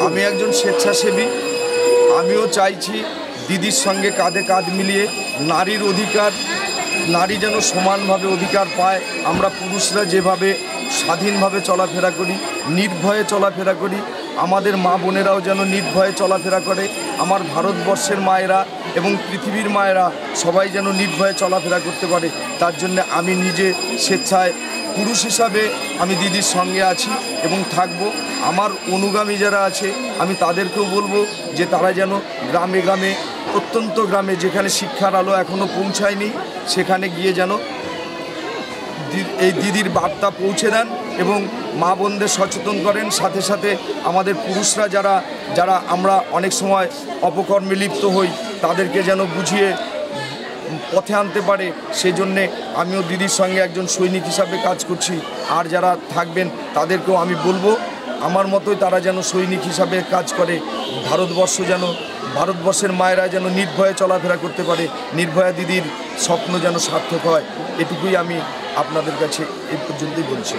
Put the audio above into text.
আমি একজন স্বেচ্ছাসেবী। আমিও চাইছি দিদির সঙ্গে কাঁধে কাঁধ মিলিয়ে নারীর অধিকার, নারী যেন সমানভাবে অধিকার পায়। আমরা পুরুষরা যেভাবে স্বাধীনভাবে চলাফেরা করি, নির্ভয়ে চলাফেরা করি, আমাদের মা বোনেরাও যেন নির্ভয়ে চলাফেরা করে। আমার ভারতবর্ষের মায়েরা এবং পৃথিবীর মায়েরা সবাই যেন নির্ভয়ে চলাফেরা করতে পারে। তার জন্য আমি নিজে স্বেচ্ছায় পুরুষ হিসাবে আমি দিদির সঙ্গে আছি এবং থাকব। আমার অনুগামী যারা আছে আমি তাদেরকেও বলবো যে তারা যেন গ্রামে গ্রামে, প্রত্যন্ত গ্রামে যেখানে শিক্ষার আলো এখনও পৌঁছায়নি সেখানে গিয়ে যেন এই দিদির বার্তা পৌঁছে দেন এবং মা বোনদের সচেতন করেন। সাথে সাথে আমাদের পুরুষরা যারা আমরা অনেক সময় অপকর্মে লিপ্ত হই তাদেরকে যেন বুঝিয়ে পথে আনতে পারে। সেই জন্যে আমিও দিদির সঙ্গে একজন সৈনিক হিসাবে কাজ করছি। আর যারা থাকবেন তাদেরকেও আমি বলবো আমার মতোই তারা যেন সৈনিক হিসাবে কাজ করে। ভারতবর্ষের মায়েরা যেন নির্ভয়ে চলাফেরা করতে পারে, নির্ভয়া দিদির স্বপ্ন যেন সার্থক হয়, এটুকুই আমি আপনাদের কাছে এই পর্যন্তই বলছি।